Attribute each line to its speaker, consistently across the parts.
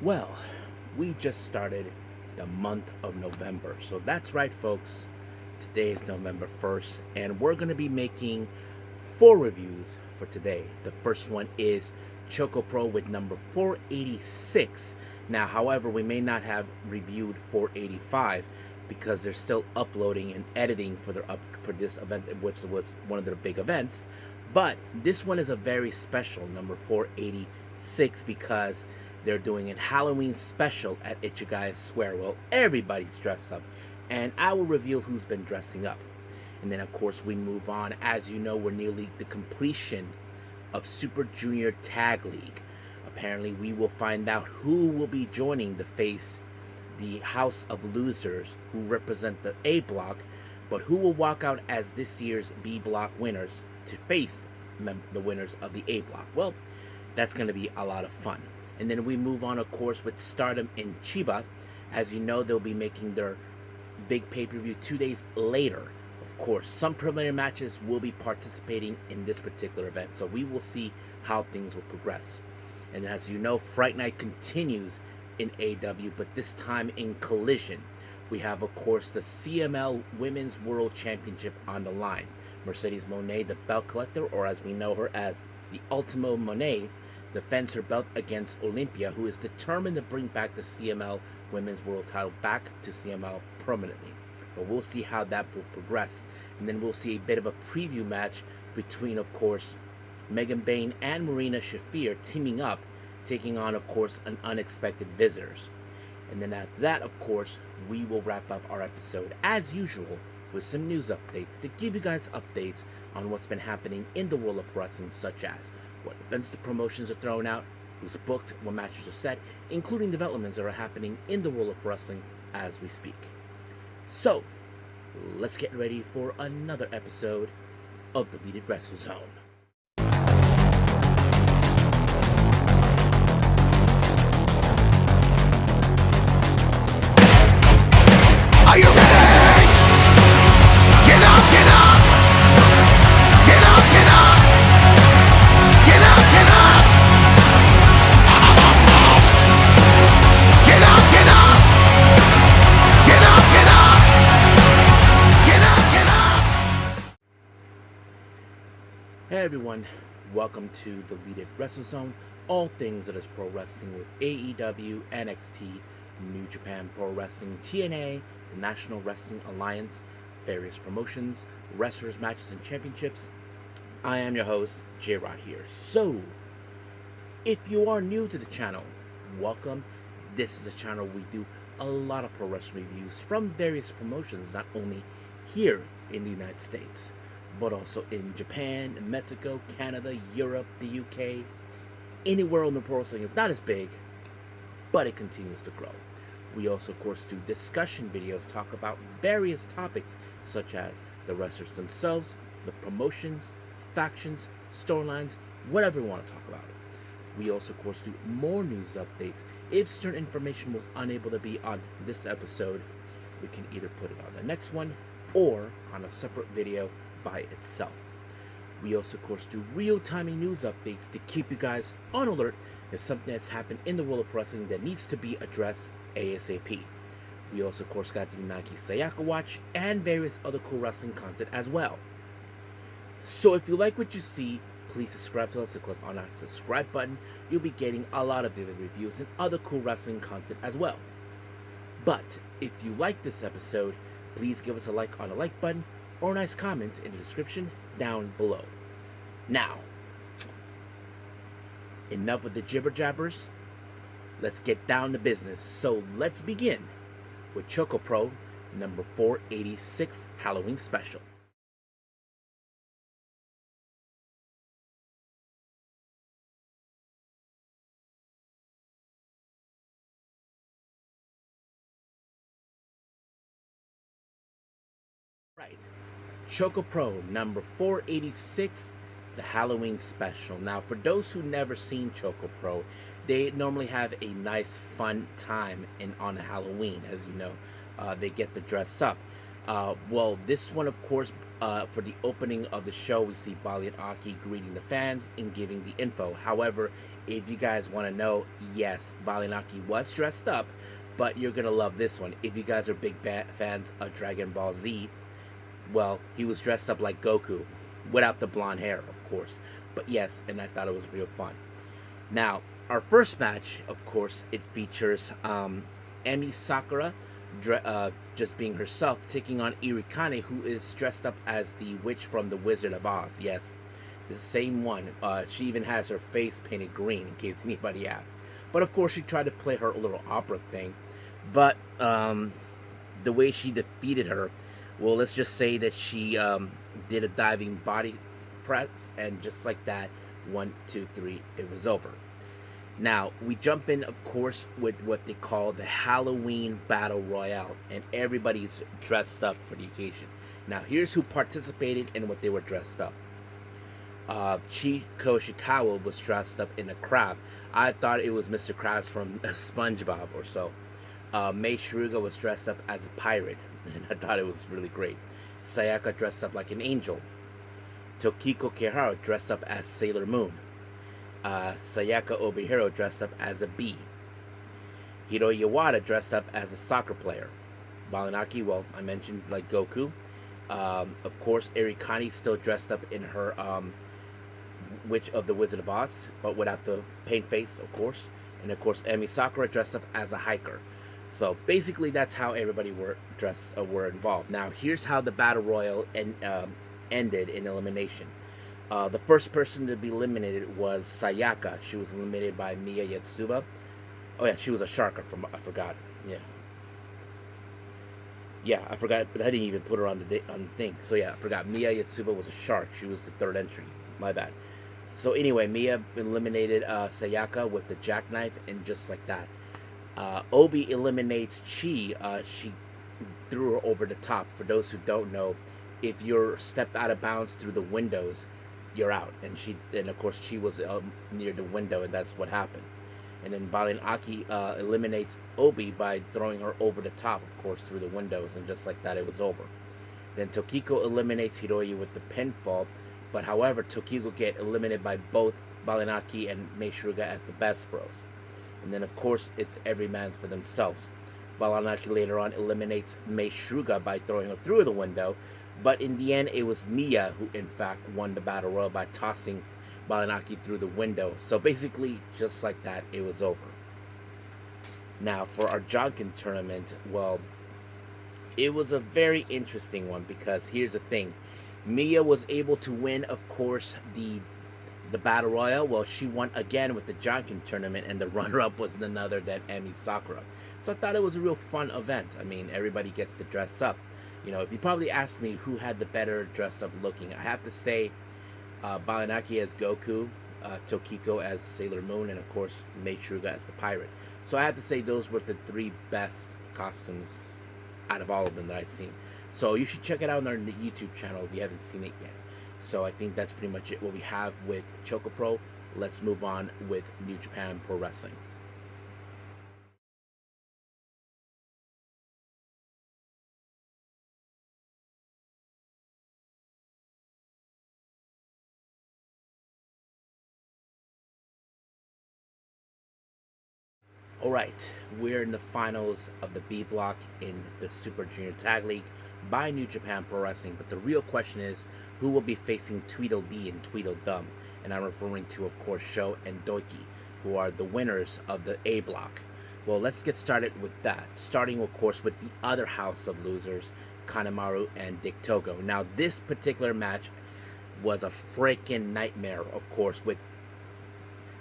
Speaker 1: Well, we just started the month of November. So that's right, folks. Today is November 1st, and we're going to be making four reviews for today. The first one is ChocoPro with number 486. Now, however, we may not have reviewed 485 because they're still uploading and editing for this event, which was one of their big events. But this one is a very special number 486 because they're doing a Halloween special at Ichigai Square. Well, everybody's dressed up, and I will reveal who's been dressing up. And then, of course, we move on. As you know, we're nearly the completion of Super Junior Tag League. Apparently, we will find out who will be joining to face the House of Losers, who represent the A block, but who will walk out as this year's B block winners to face the winners of the A block. Well, that's going to be a lot of fun. And then we move on, of course, with Stardom in Chiba. As you know, they'll be making their big pay-per-view 2 days later. Of course, some preliminary matches will be participating in this particular event, so we will see how things will progress. And as you know, Fright Night continues in AEW, but this time in Collision. We have, of course, the CML Women's World Championship on the line. Mercedes Moné, the belt collector, or as we know her as the Ultimo Moné, defends her belt against Olympia, who is determined to bring back the CML Women's World title back to CML permanently. But we'll see how that will progress. And then we'll see a bit of a preview match between, of course, Megan Bayne and Marina Shafir teaming up, taking on, of course, an unexpected visitors. And then after that, of course, we will wrap up our episode, as usual, with some news updates to give you guys updates on what's been happening in the world of wrestling, such as what events the promotions are throwing out, who's booked, what matches are set, including developments that are happening in the world of wrestling as we speak. So, let's get ready for another episode of the Deleted Wrestle Zone.
Speaker 2: Are you ready? Get up, get up! Get up, get up! Get up, get up! Get up, get up! Get up, get up! Get up, get up!
Speaker 1: Hey everyone, welcome to the Deleted Wrestle Zone, all things that is pro wrestling with AEW, NXT, New Japan Pro Wrestling, TNA, the National Wrestling Alliance, various promotions, wrestlers, matches, and championships. I am your host, J-Rod here. So, if you are new to the channel, welcome. This is a channel we do a lot of pro wrestling reviews from various promotions, not only here in the United States, but also in Japan, Mexico, Canada, Europe, the UK, anywhere in the pro wrestling. It's not as big, but it continues to grow. We also, of course, do discussion videos, talk about various topics such as the wrestlers themselves, the promotions, factions, storylines, whatever we want to talk about. We also, of course, do more news updates. If certain information was unable to be on this episode, we can either put it on the next one or on a separate video by itself. We also, of course, do real-time news updates to keep you guys on alert if something that's happened in the world of wrestling that needs to be addressed ASAP. We also, of course, got the Unagi Sayaka Watch and various other cool wrestling content as well. So if you like what you see, please subscribe to us and click on that subscribe button. You'll be getting a lot of daily reviews and other cool wrestling content as well. But if you like this episode, please give us a like on the like button or a nice comment in the description down below. Now, enough with the jibber jabbers. Let's get down to business. So let's begin with ChocoPro number 486 Halloween Special. Right. ChocoPro number 486, the Halloween Special. Now, for those who never seen ChocoPro, they normally have a nice, fun time on Halloween, as you know. They get to dress up. Well, this one, of course, For the opening of the show, we see Bali and Aki greeting the fans and giving the info. However, if you guys want to know, yes, Bali and Aki was dressed up, but you're going to love this one. If you guys are big fans of Dragon Ball Z, well, he was dressed up like Goku, without the blonde hair, of course. But yes, and I thought it was real fun. Now, our first match, of course, it features Emi Sakura just being herself, taking on Irikane, who is dressed up as the witch from The Wizard of Oz. Yes, the same one. She even has her face painted green, in case anybody asks. But of course, she tried to play her little opera thing. But the way she defeated her, well, let's just say that she did a diving body press, and just like that, 1, 2, 3, it was over. Now, we jump in, of course, with what they call the Halloween Battle Royale, and everybody's dressed up for the occasion. Now, here's who participated and what they were dressed up. Chico Shikawa was dressed up in a crab. I thought it was Mr. Krabs from SpongeBob or so. Mei Shiruga was dressed up as a pirate, and I thought it was really great. Sayaka dressed up like an angel. Tokiko Kihara dressed up as Sailor Moon. Sayaka Obihiro dressed up as a bee. Hiro Yawada dressed up as a soccer player. Balinaki, well, I mentioned like Goku. Of course, Erikani still dressed up in her Witch of the Wizard of Oz, but without the paint face, of course. And of course, Emi Sakura dressed up as a hiker. So basically, that's how everybody were involved. Now, here's how the battle royal ended in elimination. The first person to be eliminated was Sayaka. She was eliminated by Miya Yatsuba. Oh yeah, she was a shark. I forgot. Yeah, I forgot, but I didn't even put her on the thing. So yeah, I forgot. Miya Yatsuba was a shark. She was the third entry. My bad. So anyway, Miya eliminated Sayaka with the jackknife, and just like that, Obi eliminates Chi. She threw her over the top. For those who don't know, if you're stepped out of bounds through the windows, you're out. And of course, she was near the window, and that's what happened. And then Balin Aki eliminates Obi by throwing her over the top, of course, through the windows, and just like that, it was over. Then Tokiko eliminates Hiroyi with the pinfall, but however, Tokiko get eliminated by both Balin Aki and Mei Shiruga as the Best Bros. And then, of course, it's every man's for themselves. Balin Aki later on eliminates Mei Shiruga by throwing her through the window, but in the end, it was Miya who, in fact, won the Battle Royal by tossing Balinaki through the window. So basically, just like that, it was over. Now, for our Jonkin tournament, well, it was a very interesting one, because here's the thing. Miya was able to win, of course, the Battle Royal. Well, she won again with the Jonkin tournament, and the runner-up was none other than Emi Sakura. So I thought it was a real fun event. I mean, everybody gets to dress up. You know, if you probably asked me who had the better dressed up looking, I have to say Balinaki as Goku, Tokiko as Sailor Moon, and of course Mei Shiruga as the pirate. So I have to say those were the three best costumes out of all of them that I've seen. So you should check it out on our YouTube channel if you haven't seen it yet. So I think that's pretty much it what we have with ChocoPro. Let's move on with New Japan Pro Wrestling. Alright, we're in the finals of the B block in the Super Junior Tag League by New Japan Pro Wrestling, but the real question is who will be facing Tweedledee and Tweedledum, and I'm referring to, of course, Sho and Doiki, who are the winners of the A block. Well, let's get started with that, starting, of course, with the other house of losers, Kanemaru and Dick Togo. Now, this particular match was a freaking nightmare, of course, with,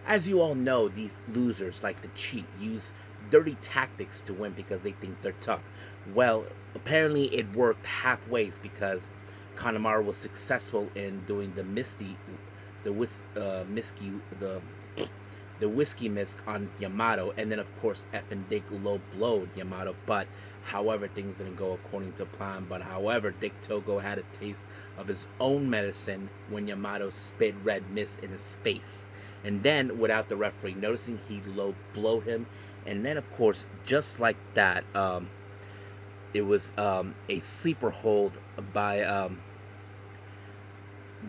Speaker 1: as you all know, these losers like to cheat, use dirty tactics to win because they think they're tough. Well, apparently it worked halfway, because Kanemaru was successful in doing the whiskey mist on Yamato, and then of course and Dick low blowed Yamato, but however things didn't go according to plan. But however, Dick Togo had a taste of his own medicine when Yamato spit red mist in his face. And then, without the referee noticing, he low blowed him. And then, of course, just like that, it was a sleeper hold by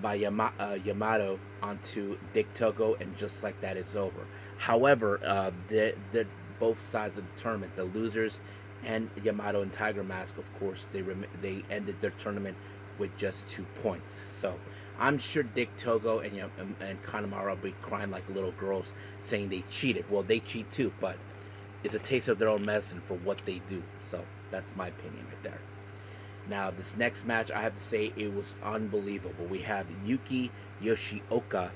Speaker 1: by Yamato onto Dick Togo, and just like that, it's over. However, the both sides of the tournament, the losers and Yamato and Tiger Mask, of course, they ended their tournament with just 2 points. So I'm sure Dick Togo and Kanemaru will be crying like little girls, saying they cheated. Well, they cheat too, but it's a taste of their own medicine for what they do. So that's my opinion right there. Now, this next match, I have to say, it was unbelievable. We have Yuki Yoshioka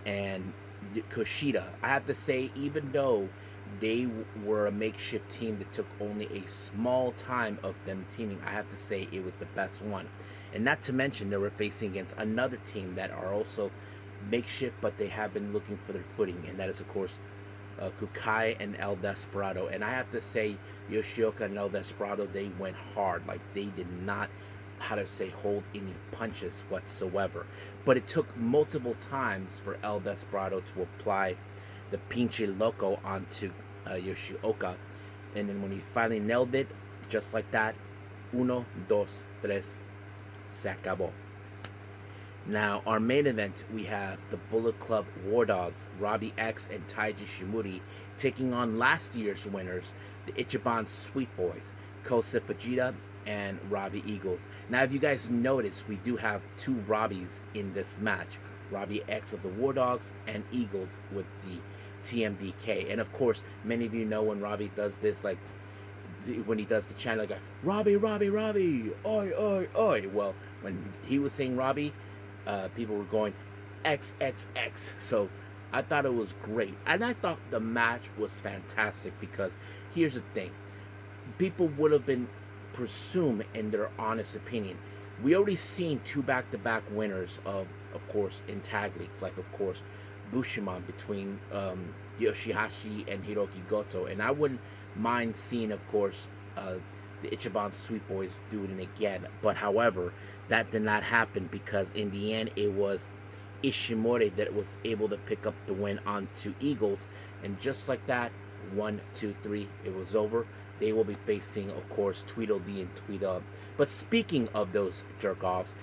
Speaker 1: and Kushida. I have to say, even though they were a makeshift team that took only a small time of them teaming, I have to say it was the best one. And not to mention, they were facing against another team that are also makeshift, but they have been looking for their footing, and that is, of course, Kukai and El Desperado. And I have to say, Yoshioka and El Desperado, they went hard. Like, they did not, how to say, hold any punches whatsoever. But it took multiple times for El Desperado to apply the Pinche Loco onto Yoshioka. And then when he finally nailed it, just like that, uno, dos, tres, se acabó. Now, our main event, we have the Bullet Club War Dogs, Robbie X and Taiji Shimuri, taking on last year's winners, the Ichiban Sweet Boys, Kosei Fujita and Robbie Eagles. Now, if you guys notice, we do have two Robbies in this match, Robbie X of the War Dogs and Eagles with the TMDK. And of course, many of you know when Robbie does this, like when he does the chant, like Robbie, Robbie, Robbie, oi, oi, oi. Well, when he was saying Robbie, people were going XXX. So I thought it was great. And I thought the match was fantastic because here's the thing. People would have been presumed in their honest opinion. We already seen two back-to-back winners of course, in tag leagues. Like, of course, Bushima between Yoshihashi and Hiroki Goto. And I wouldn't mind seeing, of course, the Ichiban Sweet Boys do it again. But however, that did not happen because in the end it was Ishimori that was able to pick up the win onto Eagles. And just like that, 1, 2, 3, it was over. They will be facing, of course, Tweedledee and Tweedub. But speaking of those jerk-offs,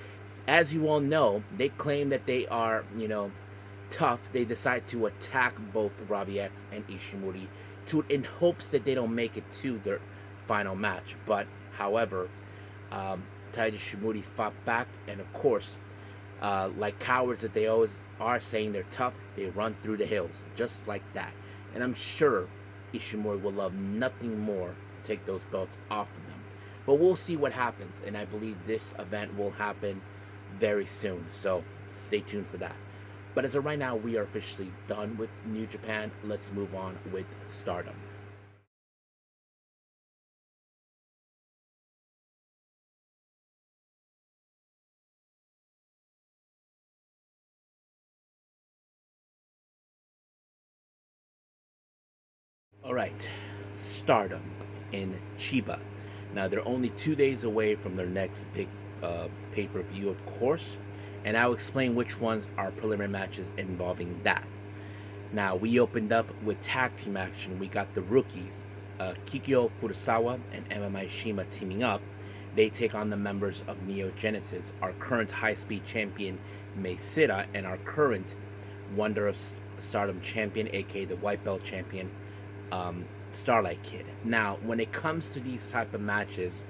Speaker 1: as you all know, they claim that they are, tough. They decide to attack both Robbie X and Ishimori in hopes that they don't make it to their final match. But however, Taiji Shimuri fought back, and of course, like cowards that they always are, saying they're tough, they run through the hills just like that. And I'm sure Ishimori will love nothing more to take those belts off of them. But we'll see what happens, and I believe this event will happen very soon, so stay tuned for that. But as of right now, we are officially done with New Japan. Let's move on with Stardom. All right, Stardom in Chiba. Now, they're only 2 days away from their next big pay-per-view, of course, and I'll explain which ones are preliminary matches involving that. Now, we opened up with tag team action. We got the rookies, Kikyo Furusawa and MMA Shima teaming up. They take on the members of Neo Genesis, our current high-speed champion Meisira, and our current Wonder of Stardom champion, aka the White Belt champion, Starlight Kid. Now, when it comes to these type of matches,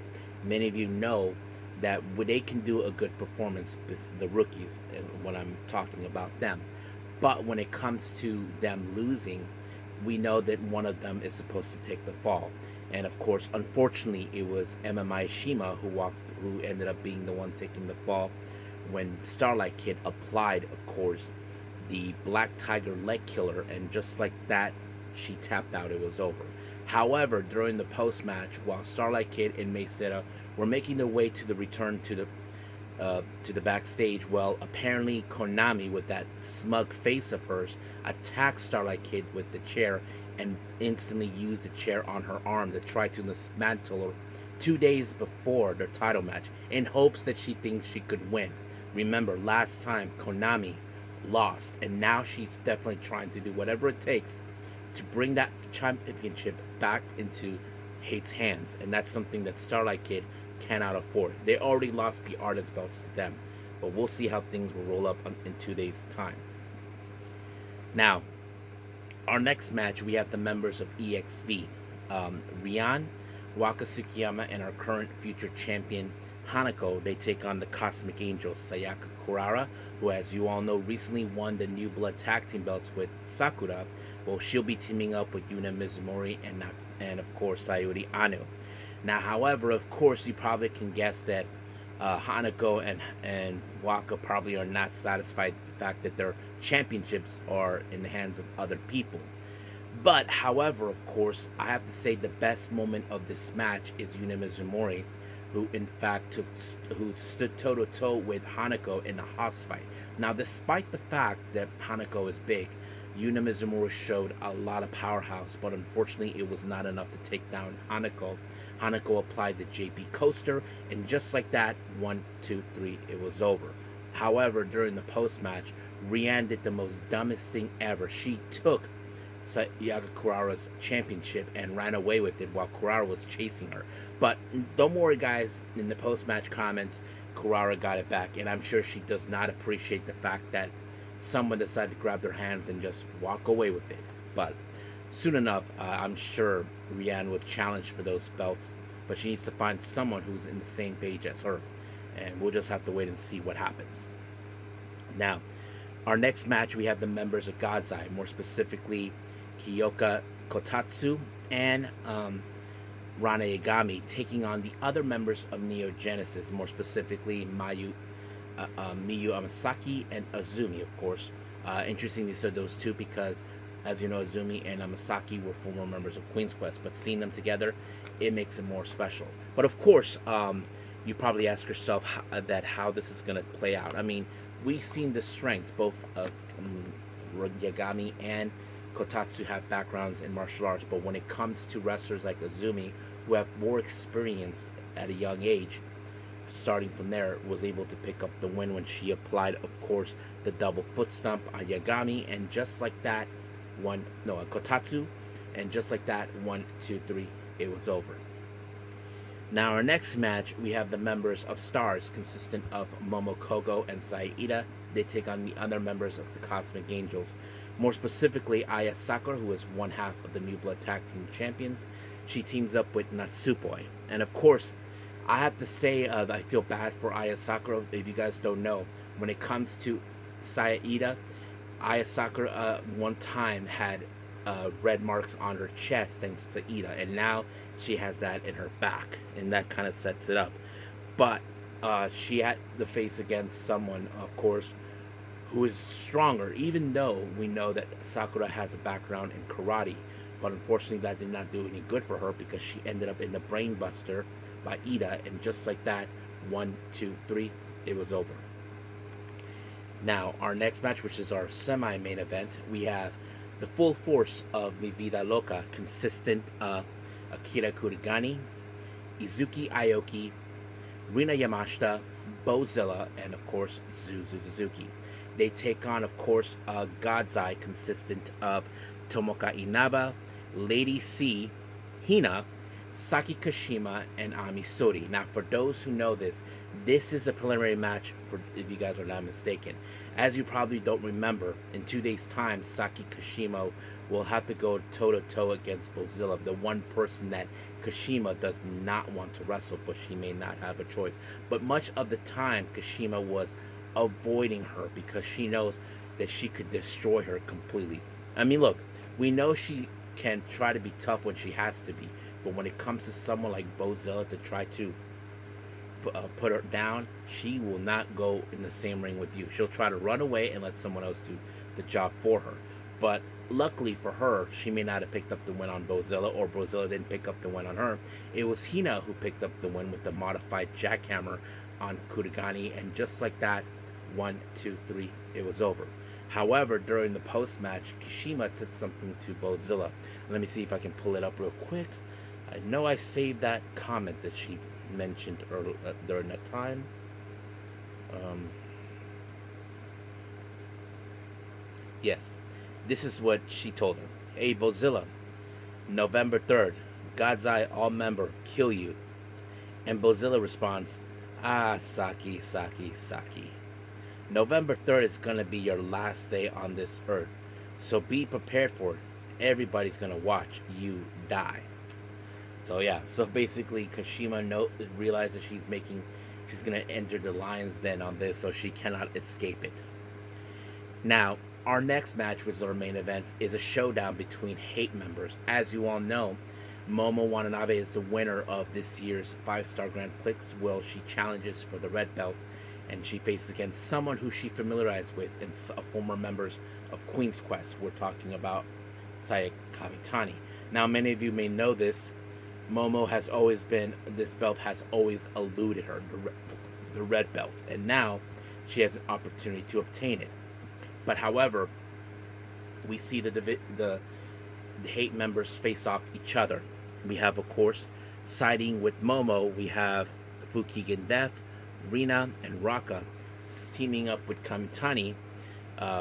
Speaker 1: many of you know that they can do a good performance, the rookies, when I'm talking about them. But when it comes to them losing, we know that one of them is supposed to take the fall. And of course, unfortunately, it was MMI Shima who ended up being the one taking the fall when Starlight Kid applied, of course, the Black Tiger leg killer, and just like that, she tapped out. It was over. However, during the post-match, while Starlight Kid and Meisera were making their way to the return to the backstage, well, apparently Konami, with that smug face of hers, attacked Starlight Kid with the chair and instantly used the chair on her arm to try to dismantle her 2 days before their title match in hopes that she thinks she could win. Remember, last time Konami lost, and now she's definitely trying to do whatever it takes to bring that championship back into Hate's hands, and that's something that Starlight Kid cannot afford. They already lost the Artist belts to them. But we'll see how things will roll up in 2 days' time. Now, our next match, we have the members of EXV. Rian, Waka Tsukiyama, and our current future champion, Hanako. They take on the Cosmic Angels, Sayaka Kurara, who, as you all know, recently won the New Blood Tag Team belts with Sakura. Well, she'll be teaming up with Yuna Mizumori and of course, Sayuri Anu. Now, however, of course, you probably can guess that Hanako and Waka probably are not satisfied with the fact that their championships are in the hands of other people. But, however, of course, I have to say the best moment of this match is Yuna Mizumori, who in fact who stood toe to toe with Hanako in a house fight. Now, despite the fact that Hanako is big, Yuna Mizumori showed a lot of powerhouse, but unfortunately, it was not enough to take down Hanako. Hanako applied the JP coaster, and just like that, 1, 2, 3, it was over. However, during the post match, Rian did the most dumbest thing ever. She took Sayaka Kurara's championship and ran away with it while Kurara was chasing her. But don't worry, guys, in the post match comments, Kurara got it back, and I'm sure she does not appreciate the fact that someone decided to grab their hands and just walk away with it. But soon enough, I'm sure Rian will challenge for those belts, but she needs to find someone who's in the same page as her, and we'll just have to wait and see what happens. Now, our next match, we have the members of God's Eye, more specifically Kiyoka Kotatsu and Rana Yagami, taking on the other members of Neo Genesis, more specifically Miyu Amasaki and Azumi, of course. Interesting, these are those two because, as you know, Azumi and Amasaki were former members of Queen's Quest, but seeing them together, it makes it more special. But of course, you probably ask yourself how this is going to play out. I mean, we've seen the strengths. Both Yagami and Kotatsu have backgrounds in martial arts, but when it comes to wrestlers like Azumi, who have more experience at a young age, starting from there, was able to pick up the win when she applied, of course, the double foot stomp on Yagami, and just like that, Kotatsu, and just like that, 1, 2, 3, it was over. Now, our next match, we have the members of Stars, consistent of Momokogo and Saida. They take on the other members of the Cosmic Angels, more specifically Aya Sakura, who is one half of the New Blood Tag Team Champions. She teams up with Natsupoi, and of course, I have to say I feel bad for Aya Sakura. If you guys don't know, when it comes to Saida, Aya Sakura one time had red marks on her chest thanks to Ida, and now she has that in her back, and that kind of sets it up. But she had the face against someone, of course, who is stronger, even though we know that Sakura has a background in karate. But unfortunately, that did not do any good for her because she ended up in the brain buster by Ida, and just like that, 1, 2, 3, it was over. Now, our next match, which is our semi-main event, we have the full force of Mi Vida Loca, consistent of Akira Kurigani, Izuki Aoki, Rina Yamashita, Bozilla, and of course, Zuzu Suzuki. They take on, of course, God's Eye, consistent of Tomoka Inaba, Lady C, Hina, Saki Kashima, and Ami Sori. Now, for those who know this, this is a preliminary match, for if you guys are not mistaken. As you probably don't remember, in 2 days' time, Saki Kashima will have to go toe-to-toe against Bozilla, the one person that Kashima does not want to wrestle, but she may not have a choice. But much of the time, Kashima was avoiding her because she knows that she could destroy her completely. I mean, look, we know she can try to be tough when she has to be, but when it comes to someone like Bozilla to try to put her down, she will not go in the same ring with you. She'll try to run away and let someone else do the job for her. But luckily for her, she may not have picked up the win on Bozilla, or Bozilla didn't pick up the win on her. It was Hina who picked up the win with the modified jackhammer on Kurigani, and just like that, 1, 2, 3, it was over. However, during the post-match, Kashima said something to Bozilla. Let me see if I can pull it up real quick. I know I saved that comment that she mentioned earlier during that time. Yes, this is what she told her. Hey, Bozilla, November 3rd, God's Eye all-member, kill you. And Bozilla responds, ah, Saki, Saki, Saki. November 3rd is going to be your last day on this earth. So be prepared for it. Everybody's going to watch you die. So yeah, so basically Kashima realizes she's going to enter the lion's den on this, so she cannot escape it. Now, our next match, which is our main event, is a showdown between Hate members. As you all know, Momo Watanabe is the winner of this year's 5-star Grand Prix. Well, she challenges for the red belt, and she faces against someone who she familiarized with and former members of Queen's Quest. We're talking about Saya Kamitani. Now, many of you may know this. This belt has always eluded her, the red belt, and now she has an opportunity to obtain it. But however, we see the Hate members face off each other. We have, of course, siding with Momo, we have Fukigen Death, Rina, and Raka teaming up with Kamitani.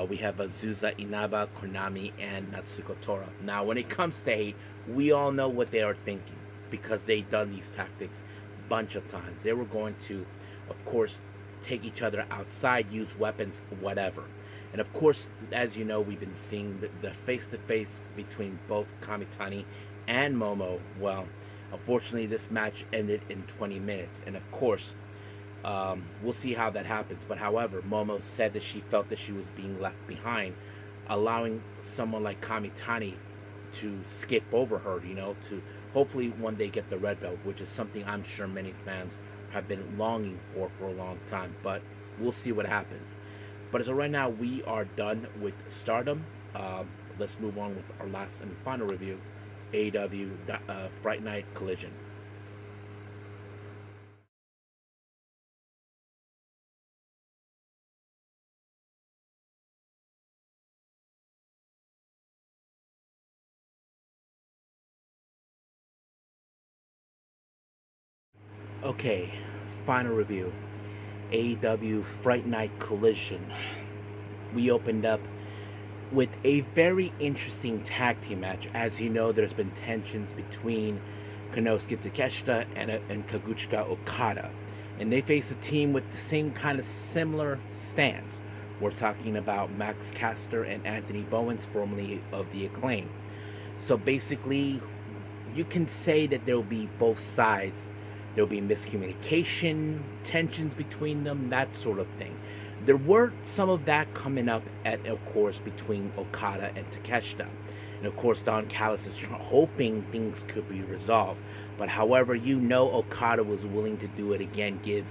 Speaker 1: We have Azusa Inaba, Konami, and Natsuko Tora. Now, when it comes to Hate, we all know what they are thinking because they've done these tactics a bunch of times. They were going to, of course, take each other outside, use weapons, whatever. And of course, as you know, we've been seeing the face-to-face between both Kamitani and Momo. Well, unfortunately, this match ended in 20 minutes. And of course, we'll see how that happens. But however, Momo said that she felt that she was being left behind, allowing someone like Kamitani to skip over her, to hopefully one day get the red belt, which is something I'm sure many fans have been longing for a long time. But we'll see what happens. But as of right now, we are done with Stardom. Let's move on with our last and final review, AEW Fright Night Collision. Okay, final review, AEW Fright Night Collision. We opened up with a very interesting tag team match. As you know, there's been tensions between Konosuke Takeshita and Kazuchika Okada. And they face a team with the same kind of similar stance. We're talking about Max Caster and Anthony Bowens, formerly of the Acclaim. So basically, you can say that there will be both sides. There will be miscommunication, tensions between them, that sort of thing. There were some of that coming up of course, between Okada and Takeshita. And of course, Don Callis is hoping things could be resolved. But however, Okada was willing to do it again, give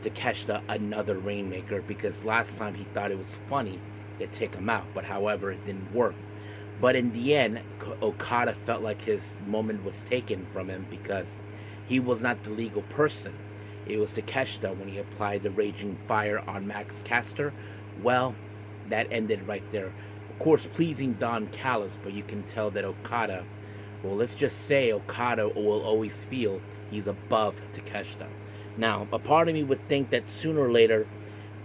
Speaker 1: Takeshita another Rainmaker, because last time he thought it was funny to take him out. But however, it didn't work. But in the end, Okada felt like his moment was taken from him because he was not the legal person. It was Takeshita when he applied the Raging Fire on Max Caster. Well, that ended right there. Of course, pleasing Don Callis, but you can tell that Okada, well, let's just say Okada will always feel he's above Takeshita. Now, a part of me would think that sooner or later,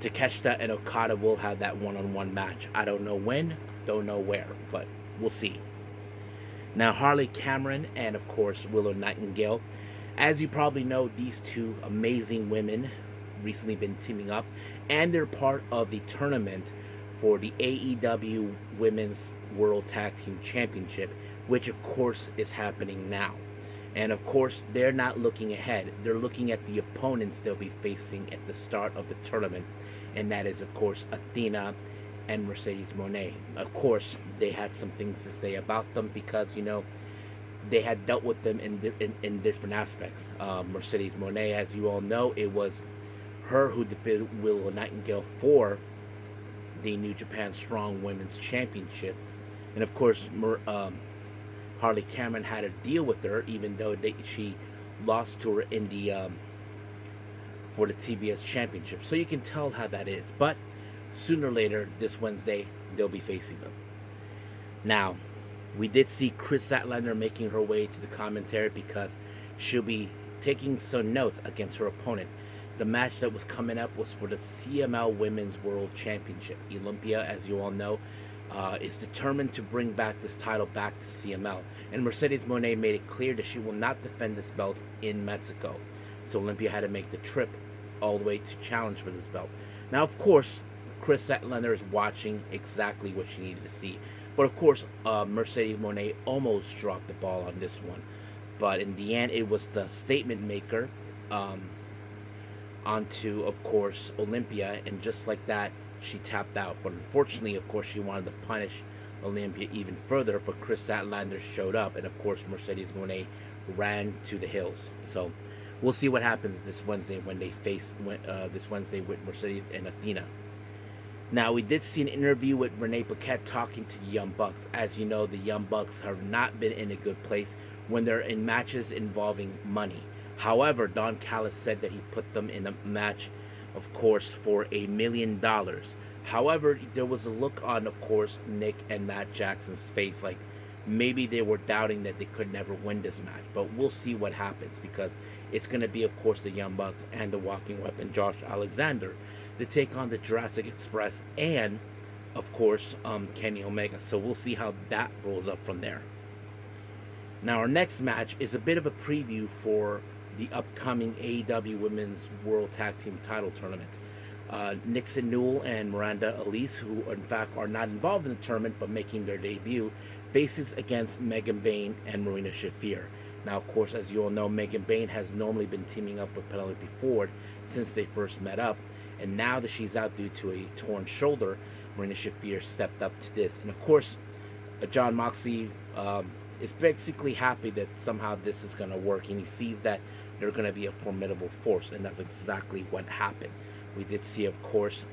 Speaker 1: Takeshita and Okada will have that one-on-one match. I don't know when, don't know where, but we'll see. Now, Harley Cameron and, of course, Willow Nightingale. As you probably know, these two amazing women recently been teaming up, and they're part of the tournament for the AEW Women's World Tag Team Championship, which of course is happening now. And of course, they're not looking ahead. They're looking at the opponents they'll be facing at the start of the tournament, and that is, of course, Athena and Mercedes Moné. Of course, they had some things to say about them because, they had dealt with them in different aspects. Mercedes Moné, as you all know, it was her who defeated Willow Nightingale for the New Japan Strong Women's Championship. And of course, Harley Cameron had a deal with her, even though she lost to her in the for the TBS Championship. So you can tell how that is. But sooner or later, this Wednesday, they'll be facing them. Now, we did see Chris Statlander making her way to the commentary because she'll be taking some notes against her opponent. The match that was coming up was for the CML Women's World Championship. Olympia, as you all know, is determined to bring back this title back to CML. And Mercedes Moné made it clear that she will not defend this belt in Mexico. So Olympia had to make the trip all the way to challenge for this belt. Now, of course, Chris Statlander is watching exactly what she needed to see. But of course, Mercedes Moné almost dropped the ball on this one. But in the end, it was the statement maker um, onto, of course, Olympia. And just like that, she tapped out. But unfortunately, of course, she wanted to punish Olympia even further. But Chris Statlander showed up. And of course, Mercedes Moné ran to the hills. So we'll see what happens this Wednesday when they face this Wednesday with Mercedes and Athena. Now, we did see an interview with Renee Paquette talking to the Young Bucks. As you know, the Young Bucks have not been in a good place when they're in matches involving money. However, Don Callis said that he put them in a match, of course, for $1 million. However, there was a look on, of course, Nick and Matt Jackson's face like maybe they were doubting that they could never win this match. But we'll see what happens, because it's going to be, of course, the Young Bucks and the Walking Weapon, Josh Alexander, to take on the Jurassic Express and, of course, Kenny Omega. So we'll see how that rolls up from there. Now, our next match is a bit of a preview for the upcoming AEW Women's World Tag Team Title Tournament. Nixon Newell and Miranda Elise, who in fact are not involved in the tournament but making their debut, faces against Megan Bayne and Marina Shafir. Now, of course, as you all know, Megan Bayne has normally been teaming up with Penelope Ford since they first met up. And now that she's out due to a torn shoulder, Marina Shafir stepped up to this. And of course, Jon Moxley is basically happy that somehow this is going to work. And he sees that they're going to be a formidable force. And that's exactly what happened. We did see, of course,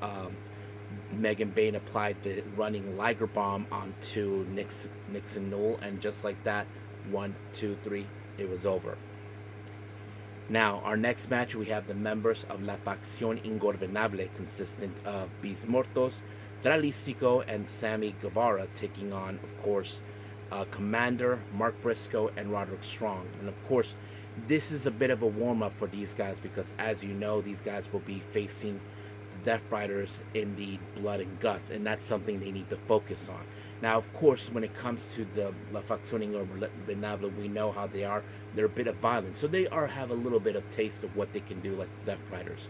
Speaker 1: Megan Bayne applied the running Liger Bomb onto Nixon Newell. And just like that, 1, 2, 3, it was over. Now, our next match, we have the members of La Facción Ingobernable, consistent of Beast Mortos, Dralístico, and Sammy Guevara, taking on, of course, Commander, Mark Briscoe, and Roderick Strong. And of course, this is a bit of a warm-up for these guys, because as you know, these guys will be facing the Death Riders in the Blood and Guts, and that's something they need to focus on. Now, of course, when it comes to the La Facción Ingobernable, we know how they are. They're a bit of violence, so they have a little bit of taste of what they can do, like the Death Riders.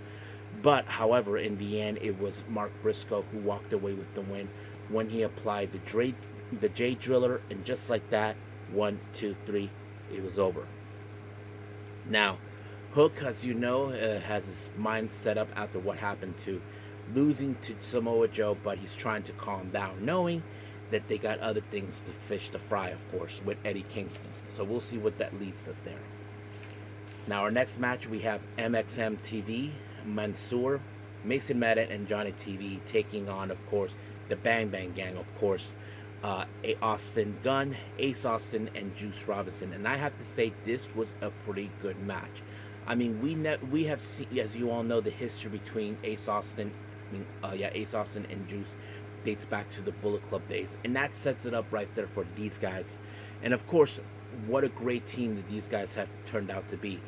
Speaker 1: But, however, in the end, it was Mark Briscoe who walked away with the win when he applied the J Driller, and just like that, 1, 2, 3, it was over. Now, Hook, as you know, has his mind set up after what happened to losing to Samoa Joe, but he's trying to calm down, knowing that they got other things to fish to fry, of course, with Eddie Kingston. So we'll see what that leads us there. Now, our next match, we have MXM TV, Mansoor, Mason Madden, and Johnny TV taking on, of course, the Bang Bang Gang, of course, Austin Gunn, Ace Austin, and Juice Robinson. And I have to say, this was a pretty good match. I mean, we have seen, as you all know, the history between Ace Austin and Juice dates back to the Bullet Club days, and that sets it up right there for these guys. And of course, what a great team that these guys have turned out to be.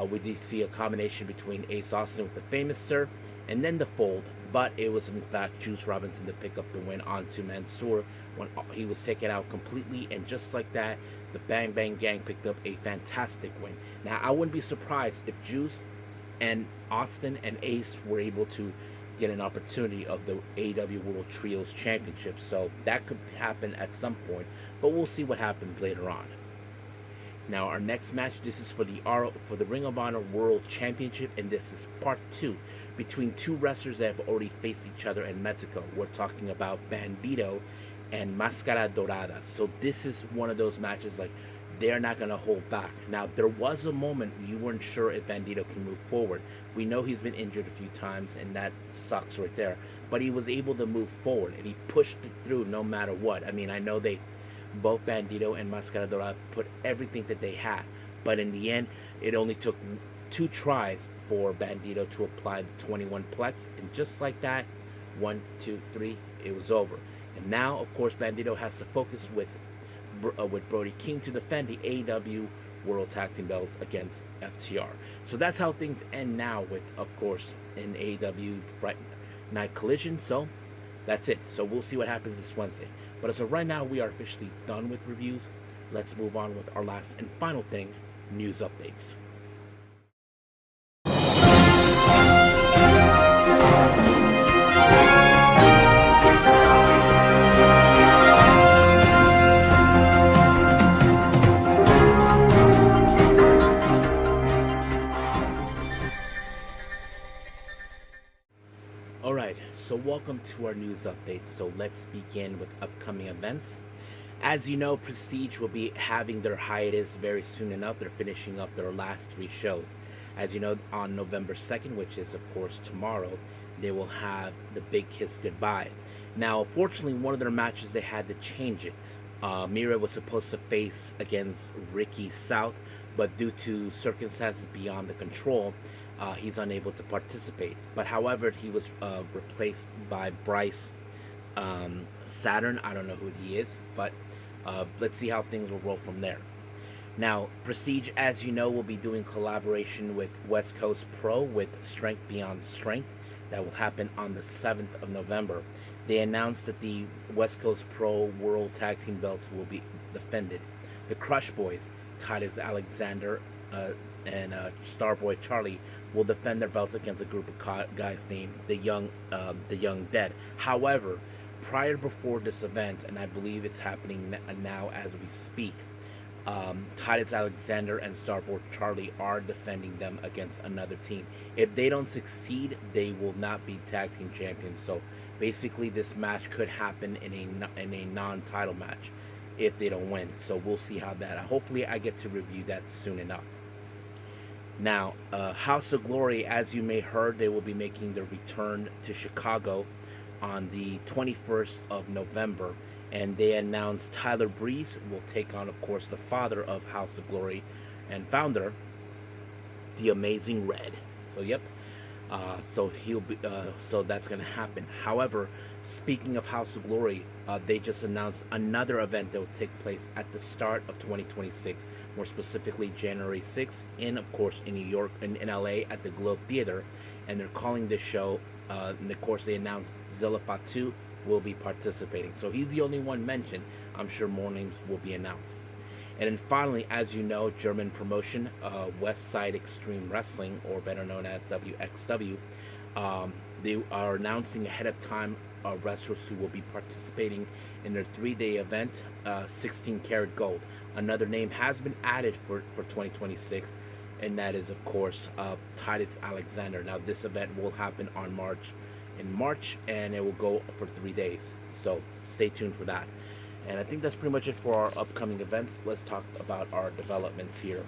Speaker 1: We did see a combination between Ace Austin with the Famous Sir and then the Fold, but it was in fact Juice Robinson to pick up the win onto Mansoor when he was taken out completely. And just like that, the Bang Bang Gang picked up a fantastic win. Now, I wouldn't be surprised if Juice and Austin and Ace were able to get an opportunity of the AEW World Trios Championship. So that could happen at some point, but we'll see what happens later on. Now, our next match, this is for the Ring of Honor World Championship, and this is part 2 between two wrestlers that have already faced each other in Mexico. We're talking about Bandito and Máscara Dorada. So this is one of those matches like they're not going to hold back. Now, there was a moment you weren't sure if Bandito can move forward. We know he's been injured a few times, and that sucks right there. But he was able to move forward, and he pushed it through no matter what. I mean, I know both Bandito and Máscara Dorada put everything that they had. But in the end, it only took 2 tries for Bandito to apply the 21 plex. And just like that, 1, 2, 3, it was over. And now, of course, Bandito has to focus with Brody King to defend the AEW World Tag Team belts against FTR. So that's how things end now with, of course, in AEW Friday Night Collision. So that's it. So we'll see what happens this Wednesday. But as of right now, we are officially done with reviews. Let's move on with our last and final thing, news updates. to our news updates. So let's begin with upcoming events. As you know, Prestige will be having their hiatus very soon enough. They're finishing up their last three shows. As you know, on November 2nd, which is of course tomorrow, they will have the Big Kiss Goodbye. Now, unfortunately, one of their matches they had to change it. Mira was supposed to face against Ricky South, but due to circumstances beyond the control, he's unable to participate. But however, he was replaced by Bryce Saturn. I don't know who he is, but let's see how things will roll from there. Now, Prestige, as you know, will be doing collaboration with West Coast Pro with Strength Beyond Strength. That will happen on the 7th of November. They announced that the West Coast Pro World Tag Team belts will be defended. The Crush Boys, Titus Alexander and Starboy Charlie, will defend their belts against a group of guys named the Young Dead. However, before this event, and I believe it's happening now as we speak, Titus Alexander and Starboard Charlie are defending them against another team. If they don't succeed, they will not be tag team champions. So basically, this match could happen in a non-title match if they don't win. So we'll see how that. Hopefully, I get to review that soon enough. Now, House of Glory, as you may heard, they will be making their return to Chicago on the 21st of November. And they announced Tyler Breeze will take on, of course, the father of House of Glory and founder, the Amazing Red. So, yep. So he'll be. So that's going to happen. However, speaking of House of Glory, they just announced another event that will take place at the start of 2026, more specifically January 6th, of course, in New York, in LA, at the Globe Theater, and they're calling this show. And of course, they announced Zilla Fatu will be participating. So he's the only one mentioned. I'm sure more names will be announced. And then finally, as you know, German promotion, West Side Extreme Wrestling, or better known as WXW, they are announcing ahead of time wrestlers who will be participating in their 3-day event, 16 Karat Gold. Another name has been added for 2026, and that is, of course, Titus Alexander. Now, this event will happen in March, and it will go for 3 days. So stay tuned for that. And I think that's pretty much it for our upcoming events. Let's talk about our developments here.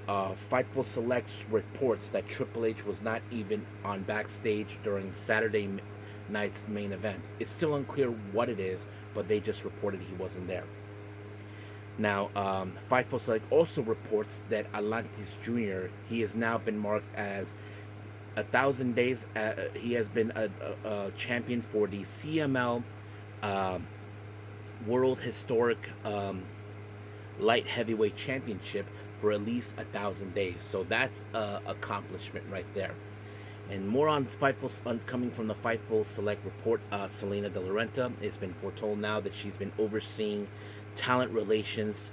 Speaker 1: Fightful Selects reports that Triple H was not even on backstage during Saturday night's main event. It's still unclear what it is, but they just reported he wasn't there. Now, Fightful Select also reports that Atlantis Jr., he has now been marked as 1,000 days. He has been a champion for the CML World Historic Light Heavyweight Championship for at least 1,000 days. So that's an accomplishment right there. And more on coming from the Fightful Select report, Salina De La Renta, it's been foretold now that she's been overseeing talent relations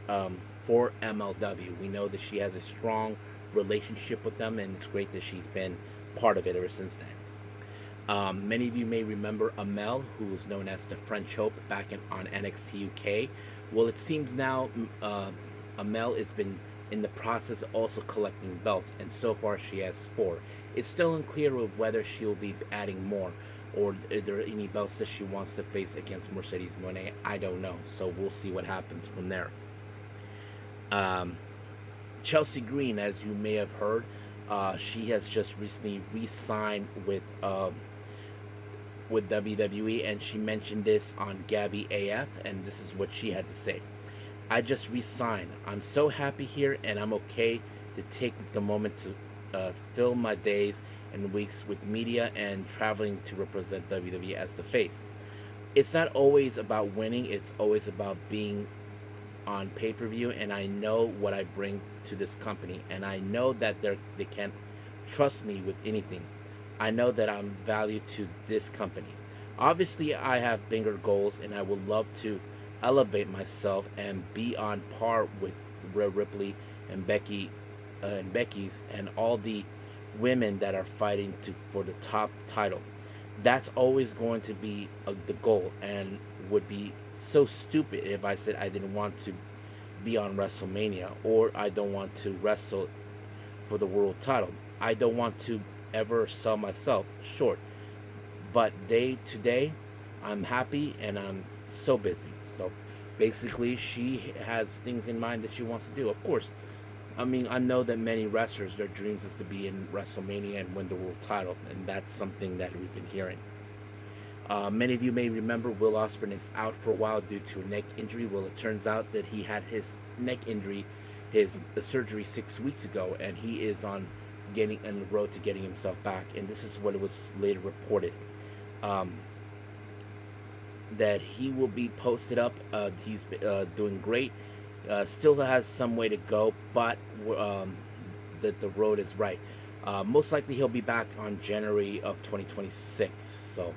Speaker 1: for MLW. We know that she has a strong relationship with them, and it's great that she's been part of it ever since then. Many of you may remember Amale, who was known as the French Hope back on NXT UK. Well, it seems now Amale has been in the process of also collecting belts, and so far she has 4. It's still unclear of whether she'll be adding more, or if there are any belts that she wants to face against Mercedes Moné. I don't know, so we'll see what happens from there. Chelsea Green, as you may have heard, she has just recently re-signed with WWE, and she mentioned this on Gabby AF, and this is what she had to say. I just re-signed. I'm so happy here, and I'm okay to take the moment to fill my days and weeks with media and traveling to represent WWE as the face. It's not always about winning, it's always about being on pay-per-view, and I know what I bring to this company, and I know that they can trust me with anything. I know that I'm valued to this company. Obviously, I have bigger goals, and I would love to elevate myself and be on par with Rhea Ripley and Becky's and all the women that are fighting for the top title. That's always going to be the goal, and would be so stupid if I said I didn't want to be on WrestleMania, or I don't want to wrestle for the world title. I don't want to ever sell myself short. But day to day, I'm happy and I'm so busy. So basically, she has things in mind that she wants to do. Of course, I mean, I know that many wrestlers, their dreams is to be in WrestleMania and win the world title, and that's something that we've been hearing. Many of you may remember Will Ospreay is out for a while due to a neck injury. Well, it turns out that he had his neck injury, his the surgery 6 weeks ago, and he is on the road to getting himself back. And this is what it was later reported. Um, that he will be posted up. He's doing great. Still has some way to go, but that the road is right. Most likely he'll be back on January of 2026. So,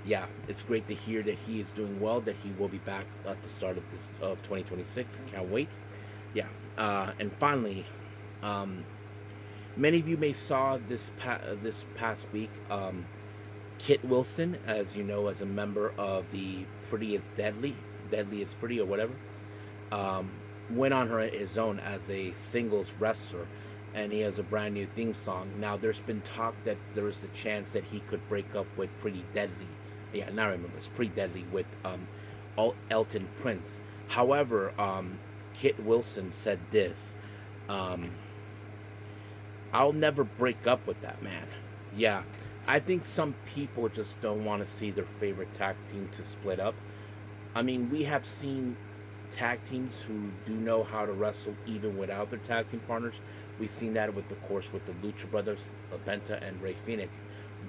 Speaker 1: yeah, it's great to hear that he is doing well. That he will be back at the start of this of 2026. Can't wait. Yeah, and finally, um, many of you may saw this past week. Kit Wilson, as you know, as a member of the Pretty is Deadly, Deadly is Pretty, or whatever, um, went on his own as a singles wrestler, and he has a brand new theme song. Now, there's been talk that there is the chance that he could break up with Pretty Deadly. Yeah, now I remember, it's Pretty Deadly with Elton Prince. However, Kit Wilson said this. Um, I'll never break up with that man. Yeah, I think some people just don't want to see their favorite tag team to split up. I mean, we have seen tag teams who do know how to wrestle even without their tag team partners. We've seen that with, of course, with the Lucha Brothers, Penta and Rey Fenix.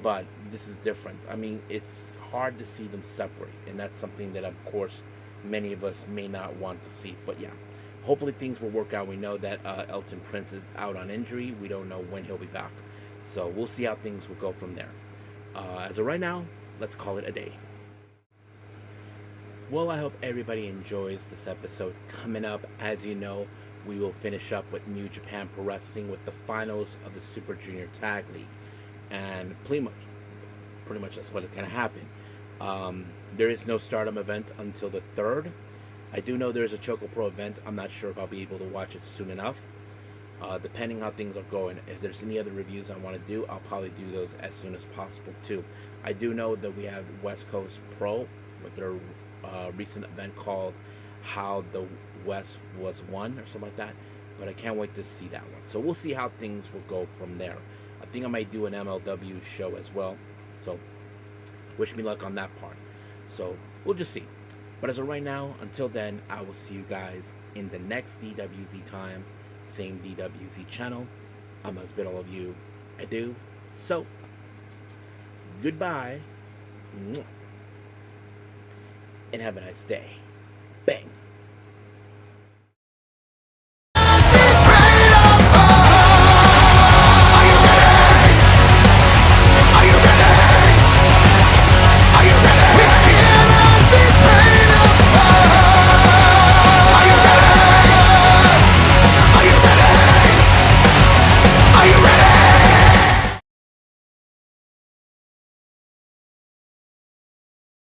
Speaker 1: But this is different. I mean, it's hard to see them separate, and that's something that, of course, many of us may not want to see. But yeah, hopefully things will work out. We know that Elton Prince is out on injury. We don't know when he'll be back. So we'll see how things will go from there. As of right now, let's call it a day. Well, I hope everybody enjoys this episode. Coming up, as you know, we will finish up with New Japan Pro Wrestling with the finals of the Super Junior Tag League. And pretty much that's what is going to happen. There is no Stardom event until the 3rd. I do know there's a ChocoPro event. I'm not sure if I'll be able to watch it soon enough. Depending how things are going. If there's any other reviews I want to do, I'll probably do those as soon as possible too. I do know that we have West Coast Pro with their recent event called How the West Was Won or something like that. But I can't wait to see that one. So we'll see how things will go from there. I think I might do an MLW show as well. So wish me luck on that part. So we'll just see. But as of right now, until then, I will see you guys in the next DWZ time. Same DWZ channel. I'm going to bid all of you adieu. So, goodbye. And have a nice day. Bang.